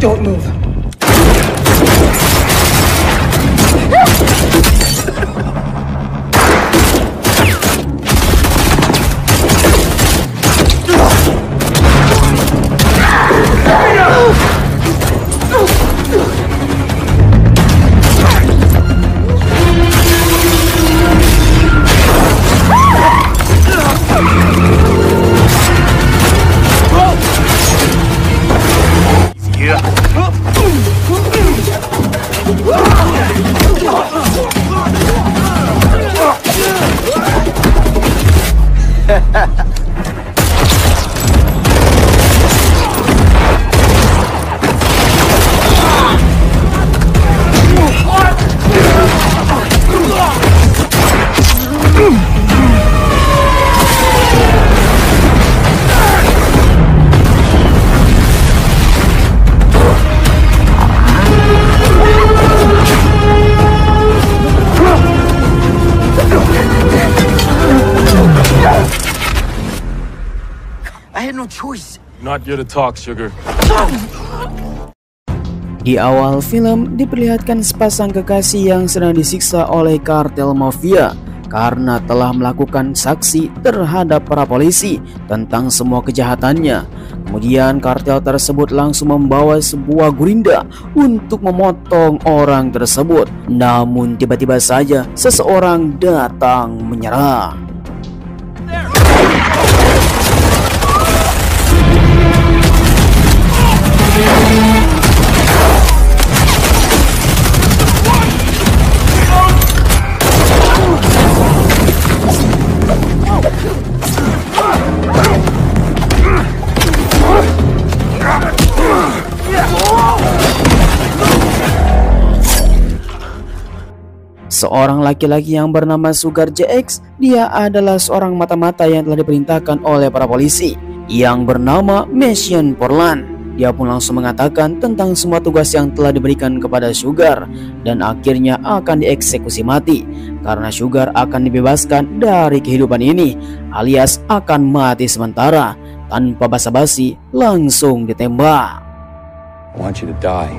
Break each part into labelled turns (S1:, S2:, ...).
S1: Don't move.
S2: Not here to talk, Sugar.
S3: Di awal film diperlihatkan sepasang kekasih yang sedang disiksa oleh kartel mafia karena telah melakukan saksi terhadap para polisi tentang semua kejahatannya. Kemudian kartel tersebut langsung membawa sebuah gurinda untuk memotong orang tersebut. Namun tiba-tiba saja seseorang datang menyerang. Seorang laki-laki yang bernama Sugar JX, dia adalah seorang mata-mata yang telah diperintahkan oleh para polisi yang bernama Mission Portland. Dia pun langsung mengatakan tentang semua tugas yang telah diberikan kepada Sugar dan akhirnya akan dieksekusi mati karena Sugar akan dibebaskan dari kehidupan ini alias akan mati sementara. Tanpa basa-basi langsung ditembak.
S2: I want you to die.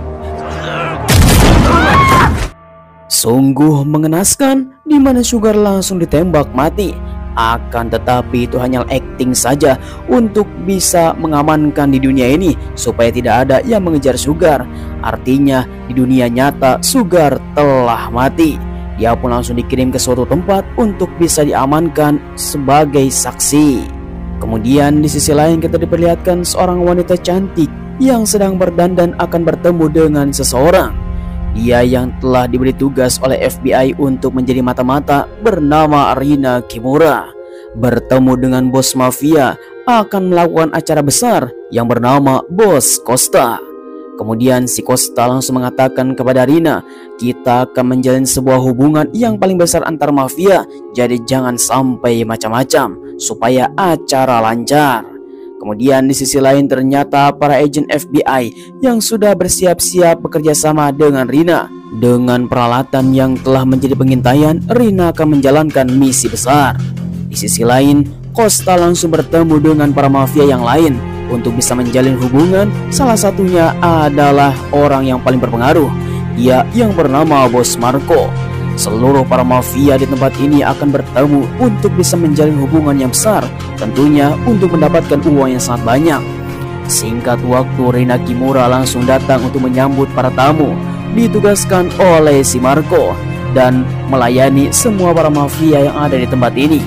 S3: Sungguh mengenaskan di mana Sugar langsung ditembak mati. Akan tetapi itu hanya acting saja untuk bisa mengamankan di dunia ini supaya tidak ada yang mengejar Sugar. Artinya di dunia nyata Sugar telah mati. Dia pun langsung dikirim ke suatu tempat untuk bisa diamankan sebagai saksi. Kemudian di sisi lain kita diperlihatkan seorang wanita cantik yang sedang berdandan akan bertemu dengan seseorang. Dia yang telah diberi tugas oleh FBI untuk menjadi mata-mata bernama Rina Kimura bertemu dengan bos mafia akan melakukan acara besar yang bernama Bos Costa. Kemudian si Costa langsung mengatakan kepada Rina, kita akan menjalin sebuah hubungan yang paling besar antar mafia, jadi jangan sampai macam-macam supaya acara lancar. Kemudian di sisi lain ternyata para agen FBI yang sudah bersiap-siap bekerja sama dengan Rina. Dengan peralatan yang telah menjadi pengintaian, Rina akan menjalankan misi besar. Di sisi lain, Costa langsung bertemu dengan para mafia yang lain untuk bisa menjalin hubungan. Salah satunya adalah orang yang paling berpengaruh, dia yang bernama Bos Marco. Seluruh para mafia di tempat ini akan bertemu untuk bisa menjalin hubungan yang besar, tentunya untuk mendapatkan uang yang sangat banyak. Singkat waktu, Rina Kimura langsung datang untuk menyambut para tamu, ditugaskan oleh si Marco dan melayani semua para mafia yang ada di tempat ini.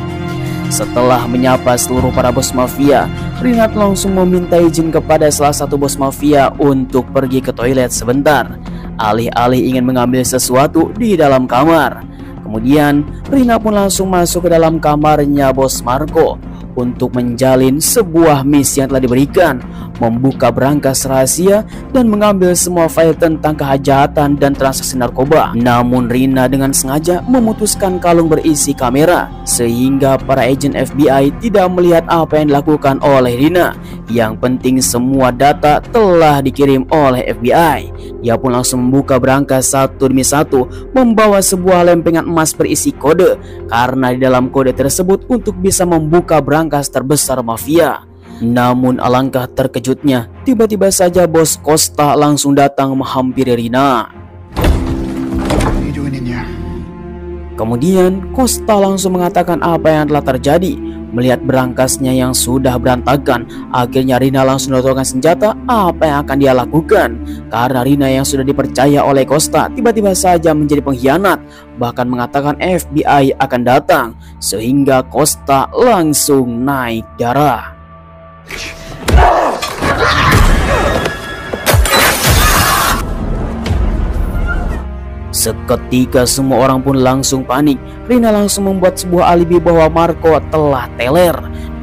S3: Setelah menyapa seluruh para bos mafia, Rina langsung meminta izin kepada salah satu bos mafia untuk pergi ke toilet sebentar, alih-alih ingin mengambil sesuatu di dalam kamar. Kemudian Rina pun langsung masuk ke dalam kamarnya bos Marco untuk menjalin sebuah misi yang telah diberikan, membuka berangkas rahasia dan mengambil semua file tentang kejahatan dan transaksi narkoba. Namun Rina dengan sengaja memutuskan kalung berisi kamera sehingga para agen FBI tidak melihat apa yang dilakukan oleh Rina. Yang penting semua data telah dikirim oleh FBI. Dia pun langsung membuka berangkas satu demi satu, membawa sebuah lempengan emas berisi kode, karena di dalam kode tersebut untuk bisa membuka berangkas terbesar mafia. Namun alangkah terkejutnya, tiba-tiba saja bos Costa langsung datang menghampiri Rina. Kemudian Costa langsung mengatakan apa yang telah terjadi. Melihat berangkasnya yang sudah berantakan, akhirnya Rina langsung menodongkan senjata. Apa yang akan dia lakukan? Karena Rina yang sudah dipercaya oleh Costa tiba-tiba saja menjadi pengkhianat, bahkan mengatakan FBI akan datang, sehingga Costa langsung naik darah. Seketika semua orang pun langsung panik. Rina langsung membuat sebuah alibi bahwa Marco telah teler.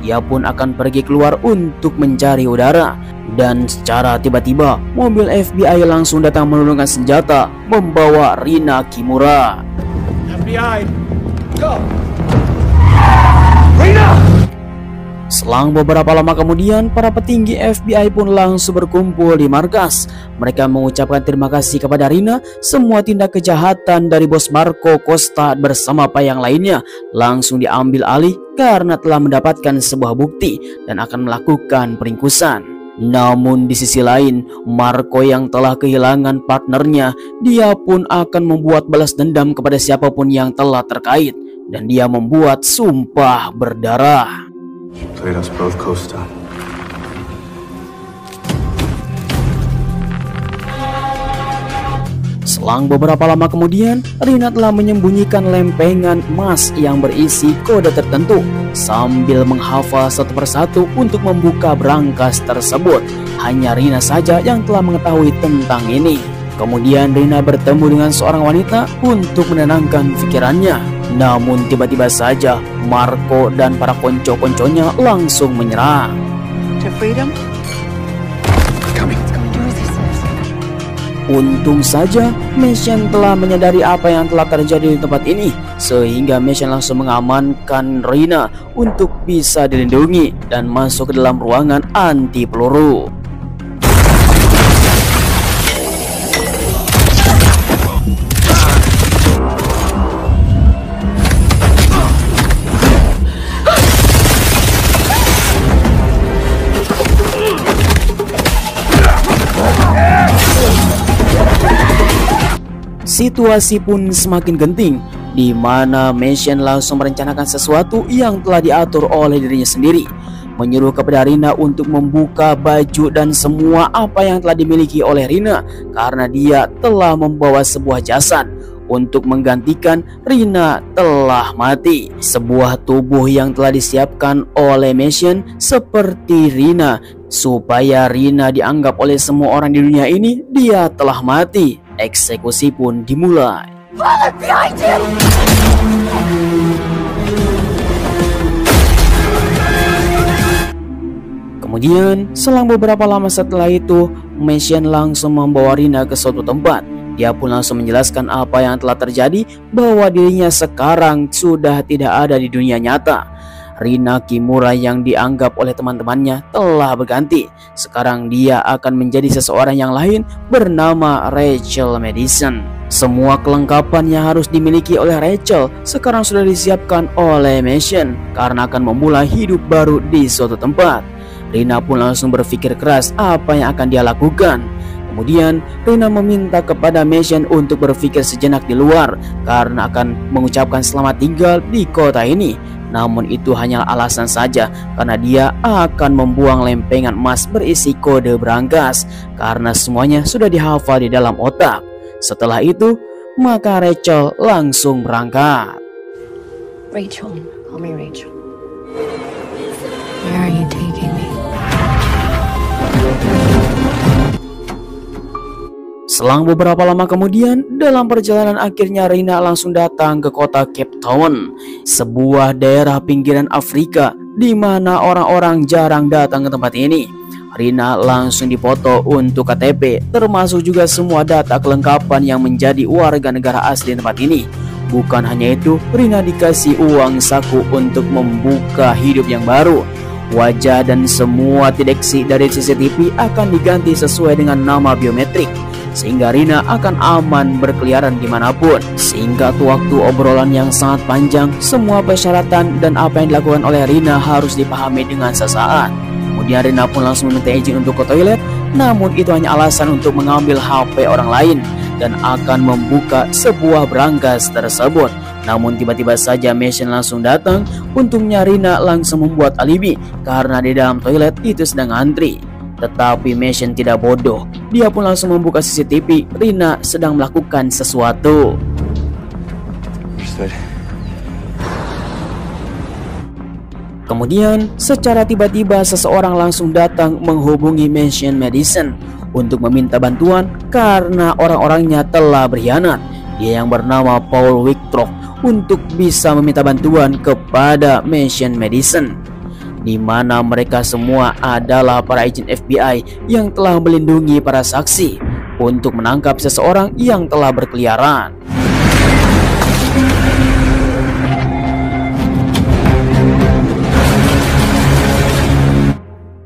S3: Dia pun akan pergi keluar untuk mencari udara. Dan secara tiba-tiba mobil FBI langsung datang menurunkan senjata membawa Rina Kimura. FBI, go! Rina! Selang beberapa lama kemudian, para petinggi FBI pun langsung berkumpul di markas. Mereka mengucapkan terima kasih kepada Rina. Semua tindak kejahatan dari bos Marco Costa bersama yang lainnya langsung diambil alih karena telah mendapatkan sebuah bukti dan akan melakukan peringkusan. Namun di sisi lain, Marco yang telah kehilangan partnernya, dia pun akan membuat balas dendam kepada siapapun yang telah terkait, dan dia membuat sumpah berdarah.
S1: Played us both, Costa.
S3: Selang beberapa lama kemudian, Rina telah menyembunyikan lempengan emas yang berisi kode tertentu sambil menghafal satu persatu untuk membuka berangkas tersebut. Hanya Rina saja yang telah mengetahui tentang ini. Kemudian Rina bertemu dengan seorang wanita untuk menenangkan pikirannya. Namun tiba-tiba saja Marco dan para konco-konconya langsung menyerang. Untung saja Mission telah menyadari apa yang telah terjadi di tempat ini, sehingga Mission langsung mengamankan Rina untuk bisa dilindungi dan masuk ke dalam ruangan anti peluru. Situasi pun semakin genting, di mana Mission langsung merencanakan sesuatu yang telah diatur oleh dirinya sendiri, menyuruh kepada Rina untuk membuka baju dan semua apa yang telah dimiliki oleh Rina, karena dia telah membawa sebuah jasad untuk menggantikan Rina telah mati. Sebuah tubuh yang telah disiapkan oleh Mission seperti Rina, supaya Rina dianggap oleh semua orang di dunia ini dia telah mati. Eksekusi pun dimulai. Kemudian selang beberapa lama setelah itu, Mission langsung membawa Rina ke suatu tempat. Dia pun langsung menjelaskan apa yang telah terjadi, bahwa dirinya sekarang sudah tidak ada di dunia nyata. Rina Kimura yang dianggap oleh teman-temannya telah berganti. Sekarang dia akan menjadi seseorang yang lain bernama Rachel Madison. Semua kelengkapan yang harus dimiliki oleh Rachel sekarang sudah disiapkan oleh Mission karena akan memulai hidup baru di suatu tempat. Rina pun langsung berpikir keras apa yang akan dia lakukan. Kemudian Rina meminta kepada Mission untuk berpikir sejenak di luar karena akan mengucapkan selamat tinggal di kota ini. Namun itu hanya alasan saja, karena dia akan membuang lempengan emas berisi kode berangkas karena semuanya sudah dihafal di dalam otak. Setelah itu, maka Rachel langsung berangkat.
S4: Rachel, call me Rachel. Where are you taking me?
S3: Selang beberapa lama kemudian, dalam perjalanan akhirnya Rina langsung datang ke kota Cape Town, sebuah daerah pinggiran Afrika di mana orang-orang jarang datang ke tempat ini. Rina langsung dipoto untuk KTP, termasuk juga semua data kelengkapan yang menjadi warga negara asli tempat ini. Bukan hanya itu, Rina dikasih uang saku untuk membuka hidup yang baru. Wajah dan semua deteksi dari CCTV akan diganti sesuai dengan nama biometrik, sehingga Rina akan aman berkeliaran dimanapun. Singkat waktu obrolan yang sangat panjang, semua persyaratan dan apa yang dilakukan oleh Rina harus dipahami dengan sesaat. Kemudian Rina pun langsung meminta izin untuk ke toilet, namun itu hanya alasan untuk mengambil HP orang lain dan akan membuka sebuah berangkas tersebut. Namun tiba-tiba saja Mission langsung datang. Untungnya Rina langsung membuat alibi karena di dalam toilet itu sedang antri. Tetapi Mission tidak bodoh, dia pun langsung membuka CCTV Rina sedang melakukan sesuatu. Kemudian secara tiba-tiba seseorang langsung datang menghubungi Mansion Madison untuk meminta bantuan karena orang-orangnya telah berkhianat. Dia yang bernama Paul Wictrock untuk bisa meminta bantuan kepada Mansion Madison, di mana mereka semua adalah para agen FBI yang telah melindungi para saksi untuk menangkap seseorang yang telah berkeliaran.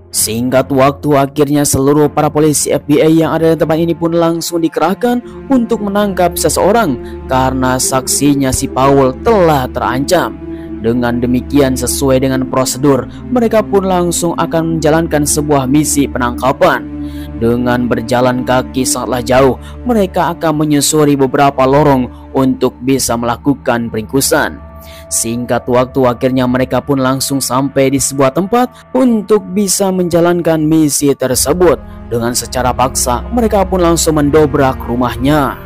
S3: Singkat waktu, akhirnya seluruh para polisi FBI yang ada di tempat ini pun langsung dikerahkan untuk menangkap seseorang karena saksinya si Paul telah terancam. Dengan demikian, sesuai dengan prosedur, mereka pun langsung akan menjalankan sebuah misi penangkapan. Dengan berjalan kaki sangatlah jauh, mereka akan menyusuri beberapa lorong untuk bisa melakukan peringkusan. Singkat waktu, akhirnya mereka pun langsung sampai di sebuah tempat untuk bisa menjalankan misi tersebut. Dengan secara paksa, mereka pun langsung mendobrak rumahnya.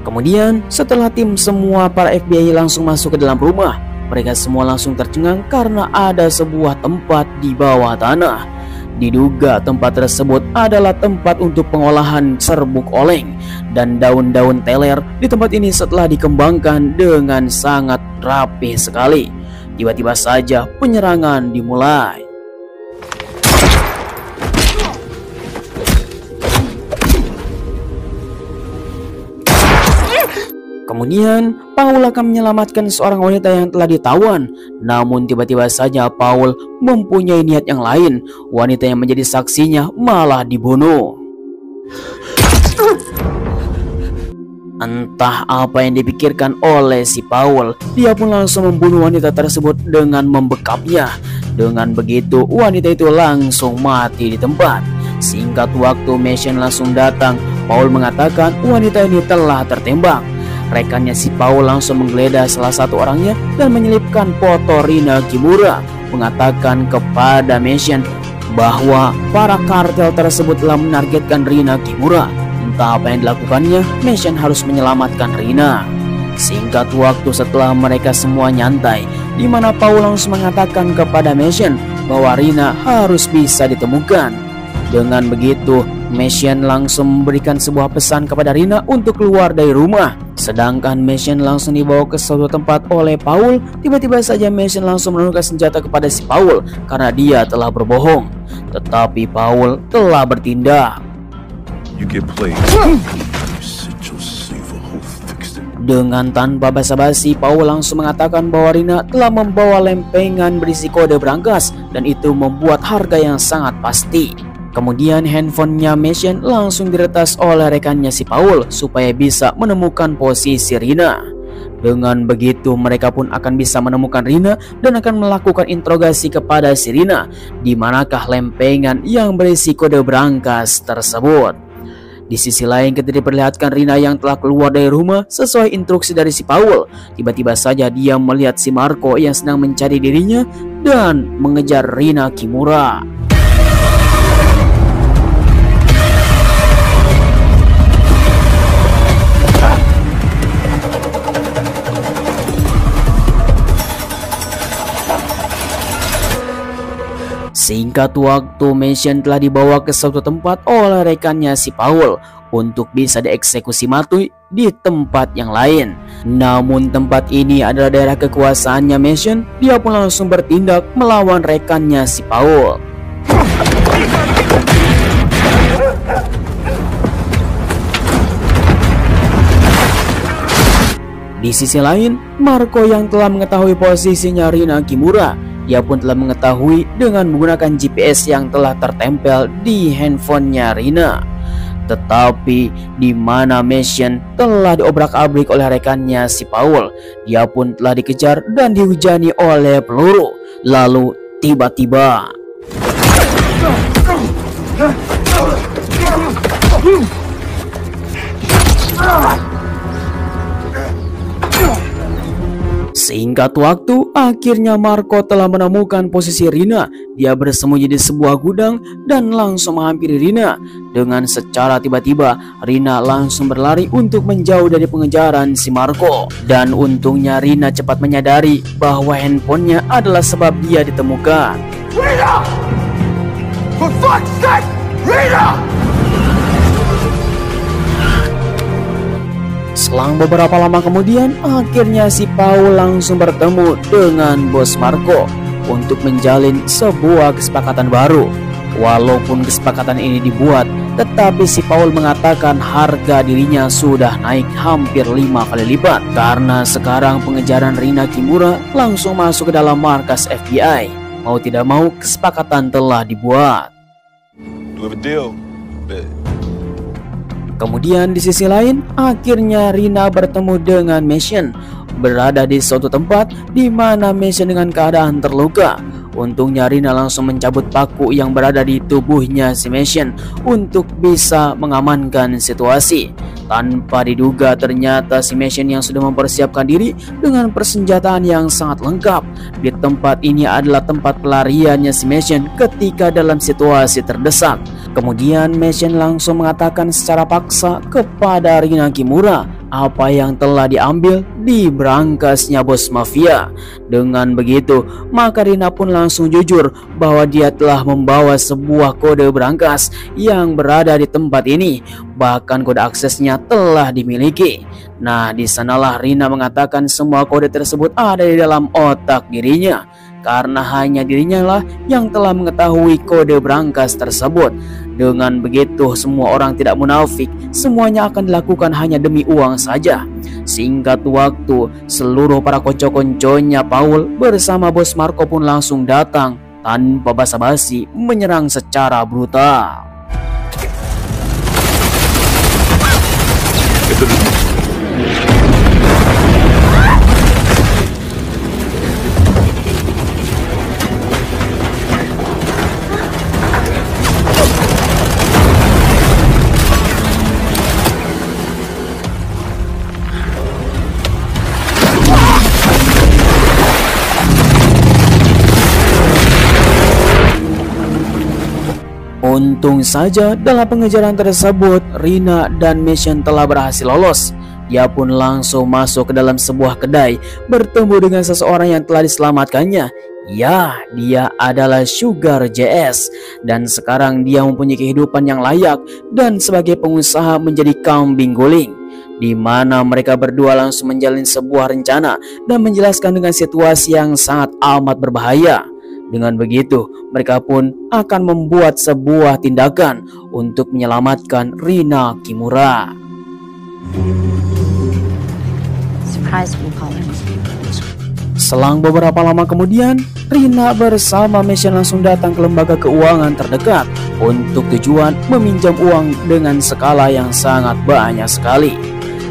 S3: Kemudian setelah tim semua para FBI langsung masuk ke dalam rumah, mereka semua langsung tercengang karena ada sebuah tempat di bawah tanah. Diduga tempat tersebut adalah tempat untuk pengolahan serbuk oleng dan daun-daun teler. Di tempat ini setelah dikembangkan dengan sangat rapi sekali, tiba-tiba saja penyerangan dimulai. Kemudian Paul akan menyelamatkan seorang wanita yang telah ditawan. Namun tiba-tiba saja Paul mempunyai niat yang lain. Wanita yang menjadi saksinya malah dibunuh. Entah apa yang dipikirkan oleh si Paul, dia pun langsung membunuh wanita tersebut dengan membekapnya. Dengan begitu wanita itu langsung mati di tempat. Singkat waktu, Mission langsung datang. Paul mengatakan wanita ini telah tertembak. Rekannya si Paul langsung menggeledah salah satu orangnya dan menyelipkan foto Rina Kimura, mengatakan kepada Mission bahwa para kartel tersebut telah menargetkan Rina Kimura. Entah apa yang dilakukannya, Mission harus menyelamatkan Rina. Singkat waktu setelah mereka semua nyantai, di mana Paul langsung mengatakan kepada Mission bahwa Rina harus bisa ditemukan. Dengan begitu, Mission langsung memberikan sebuah pesan kepada Rina untuk keluar dari rumah. Sedangkan Mission langsung dibawa ke suatu tempat oleh Paul. Tiba-tiba saja Mission langsung menunjukkan senjata kepada si Paul karena dia telah berbohong. Tetapi Paul telah bertindak. Dengan tanpa basa-basi, Paul langsung mengatakan bahwa Rina telah membawa lempengan berisi kode berangkas dan itu membuat harga yang sangat pasti. Kemudian handphonenya Mission langsung diretas oleh rekannya si Paul supaya bisa menemukan posisi Rina. Dengan begitu mereka pun akan bisa menemukan Rina dan akan melakukan interogasi kepada si Rina. Di manakah lempengan yang berisi kode berangkas tersebut? Di sisi lain, ketika diperlihatkan Rina yang telah keluar dari rumah sesuai instruksi dari si Paul, tiba-tiba saja dia melihat si Marco yang sedang mencari dirinya dan mengejar Rina Kimura. Singkat waktu, Mission telah dibawa ke suatu tempat oleh rekannya si Paul untuk bisa dieksekusi mati di tempat yang lain. Namun tempat ini adalah daerah kekuasaannya Mission. Dia pun langsung bertindak melawan rekannya si Paul. Di sisi lain, Marco yang telah mengetahui posisinya Rina Kimura, dia pun telah mengetahui dengan menggunakan GPS yang telah tertempel di handphonenya Rina. Tetapi di mana Mission telah diobrak-abrik oleh rekannya si Paul, dia pun telah dikejar dan dihujani oleh peluru. Lalu tiba-tiba singkat waktu, akhirnya Marco telah menemukan posisi Rina. Dia bersembunyi di sebuah gudang dan langsung menghampiri Rina. Dengan secara tiba-tiba, Rina langsung berlari untuk menjauh dari pengejaran si Marco. Dan untungnya Rina cepat menyadari bahwa handphonenya adalah sebab dia ditemukan.
S2: Rina! For fuck's sake! Rina!
S3: Selang beberapa lama kemudian, akhirnya si Paul langsung bertemu dengan bos Marco untuk menjalin sebuah kesepakatan baru. Walaupun kesepakatan ini dibuat, tetapi si Paul mengatakan harga dirinya sudah naik hampir 5 kali lipat karena sekarang pengejaran Rina Kimura langsung masuk ke dalam markas FBI. Mau tidak mau, kesepakatan telah dibuat.
S2: Do have a deal.
S3: Kemudian di sisi lain, akhirnya Rina bertemu dengan Mission, berada di suatu tempat di mana Mission dengan keadaan terluka. Untungnya Rina langsung mencabut paku yang berada di tubuhnya si Mission untuk bisa mengamankan situasi. Tanpa diduga, ternyata si Mission yang sudah mempersiapkan diri dengan persenjataan yang sangat lengkap. Di tempat ini adalah tempat pelariannya si Mission ketika dalam situasi terdesak. Kemudian Mission langsung mengatakan secara paksa kepada Rina Kimura apa yang telah diambil di berangkasnya bos mafia. Dengan begitu, maka Rina pun langsung jujur bahwa dia telah membawa sebuah kode berangkas yang berada di tempat ini. Bahkan kode aksesnya telah dimiliki. Nah, di sanalah Rina mengatakan semua kode tersebut ada di dalam otak dirinya, karena hanya dirinya lah yang telah mengetahui kode berangkas tersebut. Dengan begitu, semua orang tidak munafik, semuanya akan dilakukan hanya demi uang saja. Singkat waktu, seluruh para konco-konconya Paul bersama bos Marco pun langsung datang tanpa basa-basi menyerang secara brutal. Untung saja dalam pengejaran tersebut Rina dan Mission telah berhasil lolos. Dia pun langsung masuk ke dalam sebuah kedai, bertemu dengan seseorang yang telah diselamatkannya. Ya, dia adalah Sugar JS, dan sekarang dia mempunyai kehidupan yang layak dan sebagai pengusaha menjadi kambing guling. Di mana mereka berdua langsung menjalin sebuah rencana dan menjelaskan dengan situasi yang sangat amat berbahaya. Dengan begitu, mereka pun akan membuat sebuah tindakan untuk menyelamatkan Rina Kimura.
S4: Surprise me, Paul.
S3: Selang beberapa lama kemudian, Rina bersama Mission langsung datang ke lembaga keuangan terdekat untuk tujuan meminjam uang dengan skala yang sangat banyak sekali.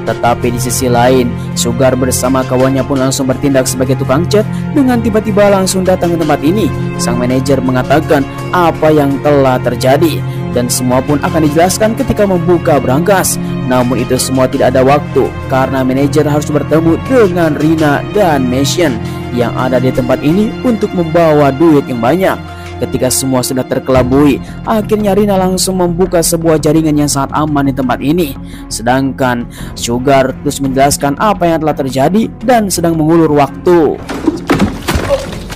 S3: Tetapi di sisi lain, Sugar bersama kawannya pun langsung bertindak sebagai tukang cat dengan tiba-tiba langsung datang ke tempat ini. Sang manajer mengatakan apa yang telah terjadi dan semua pun akan dijelaskan ketika membuka berangkas. Namun itu semua tidak ada waktu karena manajer harus bertemu dengan Rina dan Mission yang ada di tempat ini untuk membawa duit yang banyak. Ketika semua sudah terkelabui, akhirnya Rina langsung membuka sebuah jaringan yang sangat aman di tempat ini. Sedangkan Sugar terus menjelaskan apa yang telah terjadi dan sedang mengulur waktu.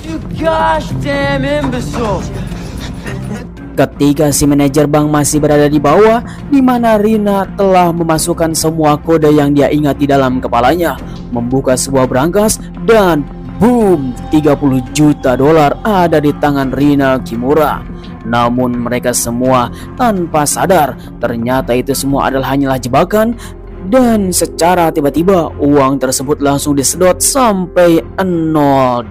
S5: You gosh damn imbecile.
S3: Ketika si manajer bank masih berada di bawah, di mana Rina telah memasukkan semua kode yang dia ingat di dalam kepalanya, membuka sebuah berangkas dan boom, 30 juta dolar ada di tangan Rina Kimura. Namun mereka semua tanpa sadar ternyata itu semua adalah hanyalah jebakan Dan secara tiba-tiba uang tersebut langsung disedot sampai $0,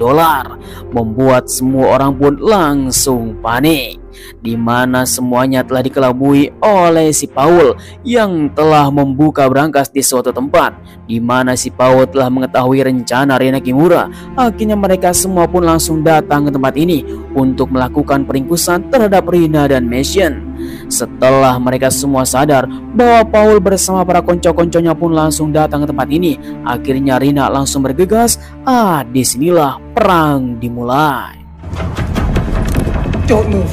S3: membuat semua orang pun langsung panik, di mana semuanya telah dikelabui oleh si Paul yang telah membuka brankas di suatu tempat, di mana si Paul telah mengetahui rencana Rina Kimura. Akhirnya mereka semua pun langsung datang ke tempat ini untuk melakukan peringkusan terhadap Rina dan Mission. Setelah mereka semua sadar bahwa Paul bersama para konco-konconya pun langsung datang ke tempat ini, akhirnya Rina langsung bergegas. Disinilah perang dimulai.
S5: Don't move.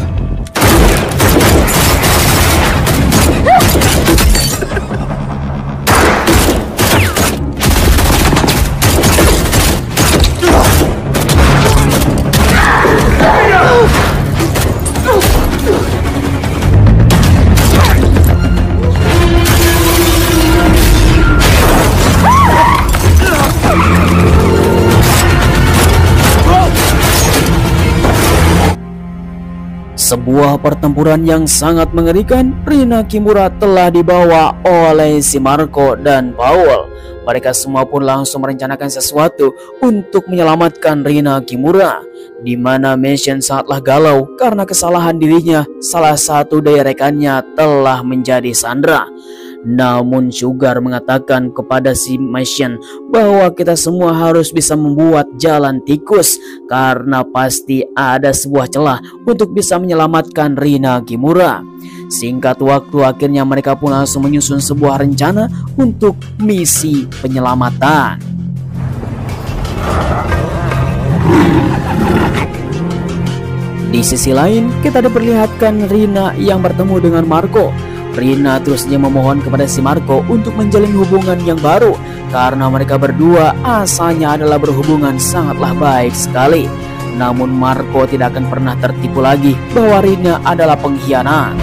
S3: Sebuah pertempuran yang sangat mengerikan. Rina Kimura telah dibawa oleh si Marco dan Paul. Mereka semua pun langsung merencanakan sesuatu untuk menyelamatkan Rina Kimura, di mana Mission sangatlah galau karena kesalahan dirinya. Salah satu dari rekannya telah menjadi sandera. Namun Sugar mengatakan kepada si Mission bahwa kita semua harus bisa membuat jalan tikus, karena pasti ada sebuah celah untuk bisa menyelamatkan Rina Kimura. Singkat waktu, akhirnya mereka pun langsung menyusun sebuah rencana untuk misi penyelamatan. Di sisi lain, kita diperlihatkan Rina yang bertemu dengan Marco. Rina terusnya memohon kepada si Marco untuk menjalin hubungan yang baru, karena mereka berdua asalnya adalah berhubungan sangatlah baik sekali. Namun Marco tidak akan pernah tertipu lagi bahwa Rina adalah pengkhianat.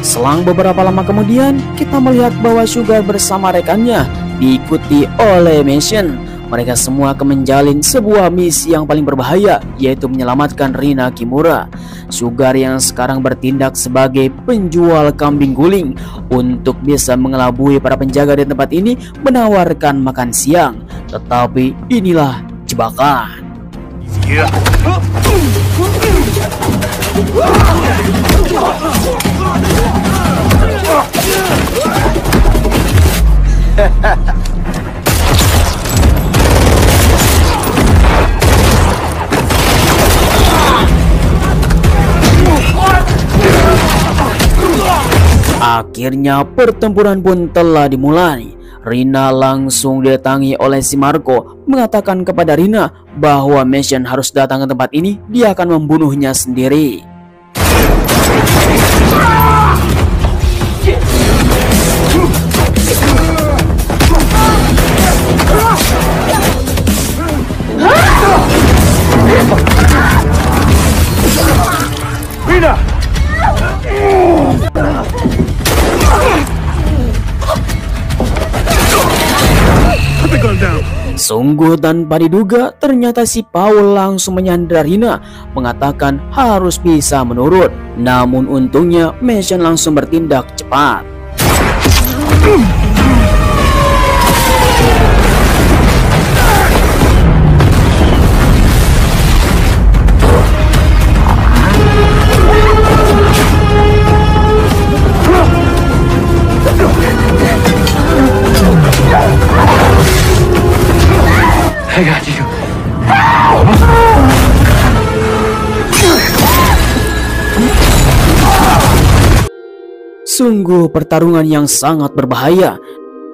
S3: Selang beberapa lama kemudian, kita melihat bahwa Sugar bersama rekannya diikuti oleh Mission. Mereka semua akan menjalin sebuah misi yang paling berbahaya, yaitu menyelamatkan Rina Kimura. Sugar yang sekarang bertindak sebagai penjual kambing guling untuk bisa mengelabui para penjaga di tempat ini menawarkan makan siang. Tetapi inilah jebakan. Akhirnya pertempuran pun telah dimulai. Rina langsung didatangi oleh si Marco, mengatakan kepada Rina bahwa Mission harus datang ke tempat ini, dia akan membunuhnya sendiri.
S2: Rina!
S3: Sungguh tanpa diduga, ternyata si Paul langsung menyandera Rina, mengatakan harus bisa menurut. Namun untungnya Mission langsung bertindak cepat.
S2: I got you.
S3: Sungguh pertarungan yang sangat berbahaya,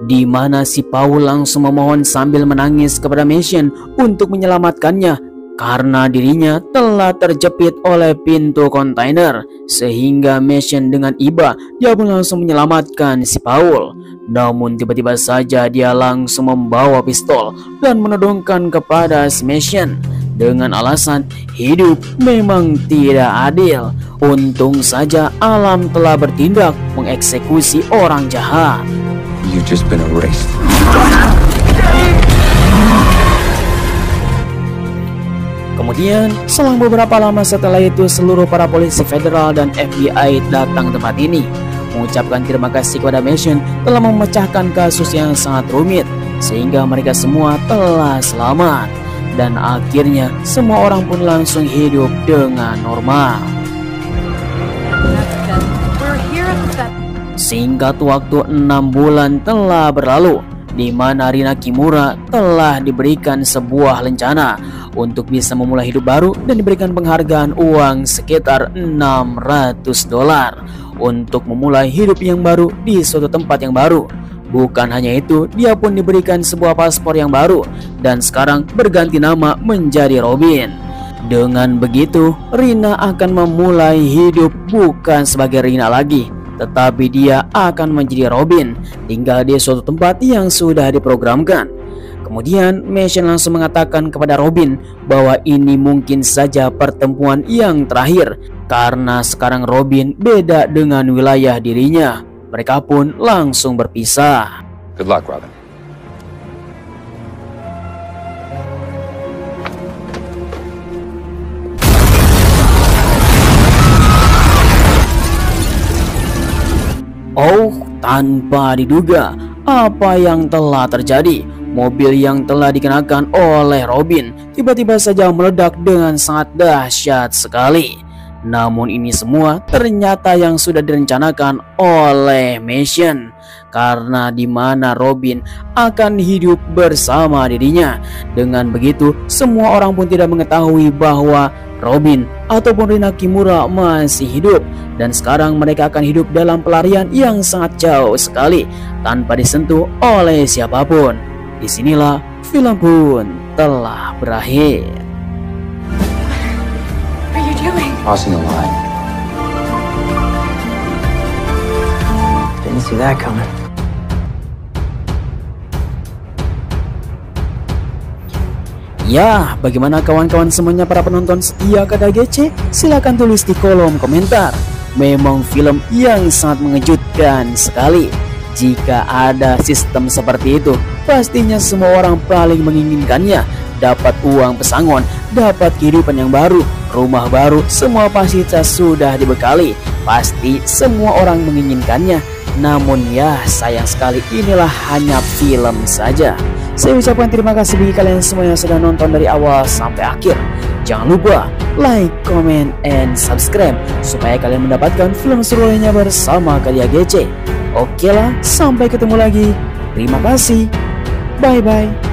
S3: di mana si Paul langsung memohon sambil menangis kepada Mission untuk menyelamatkannya, karena dirinya telah terjepit oleh pintu kontainer. Sehingga Mission dengan iba dia pun langsung menyelamatkan si Paul. Namun tiba-tiba saja dia langsung membawa pistol dan menodongkan kepada si Mission dengan alasan hidup memang tidak adil. Untung saja alam telah bertindak mengeksekusi orang jahat.
S1: You've just been erased.
S3: Kemudian, selang beberapa lama setelah itu, seluruh para polisi federal dan FBI datang ke tempat ini, mengucapkan terima kasih kepada Mason telah memecahkan kasus yang sangat rumit, sehingga mereka semua telah selamat. Dan akhirnya, semua orang pun langsung hidup dengan normal. Singkat waktu 6 bulan telah berlalu, di mana Rina Kimura telah diberikan sebuah rencana untuk bisa memulai hidup baru dan diberikan penghargaan uang sekitar $600 untuk memulai hidup yang baru di suatu tempat yang baru. Bukan hanya itu, dia pun diberikan sebuah paspor yang baru dan sekarang berganti nama menjadi Robin. Dengan begitu, Rina akan memulai hidup bukan sebagai Rina lagi, tetapi dia akan menjadi Robin, tinggal di suatu tempat yang sudah diprogramkan. Kemudian Mason langsung mengatakan kepada Robin bahwa ini mungkin saja pertemuan yang terakhir, karena sekarang Robin beda dengan wilayah dirinya. Mereka pun langsung berpisah.
S1: Good luck, Robin.
S3: Oh, tanpa diduga, apa yang telah terjadi? Mobil yang telah dikenakan oleh Robin tiba-tiba saja meledak dengan sangat dahsyat sekali. Namun ini semua ternyata yang sudah direncanakan oleh Mason, karena di mana Robin akan hidup bersama dirinya. Dengan begitu, semua orang pun tidak mengetahui bahwa Robin ataupun Rina Kimura masih hidup, dan sekarang mereka akan hidup dalam pelarian yang sangat jauh sekali tanpa disentuh oleh siapapun. Disinilah film pun telah berakhir.
S5: What are you doing?
S1: Crossing the line.
S2: Didn't see that coming.
S3: Ya, bagaimana kawan-kawan semuanya para penonton setia KDGC? Silahkan tulis di kolom komentar. Memang film yang sangat mengejutkan sekali. Jika ada sistem seperti itu, pastinya semua orang paling menginginkannya. Dapat uang pesangon, dapat kehidupan yang baru, rumah baru, semua fasilitas sudah dibekali. Pasti semua orang menginginkannya. Namun ya, sayang sekali inilah hanya film saja. Saya ucapkan terima kasih bagi kalian semua yang sudah nonton dari awal sampai akhir. Jangan lupa like, comment, and subscribe supaya kalian mendapatkan film seru lainnya bersama KDGC. Oke lah, sampai ketemu lagi. Terima kasih. Bye-bye.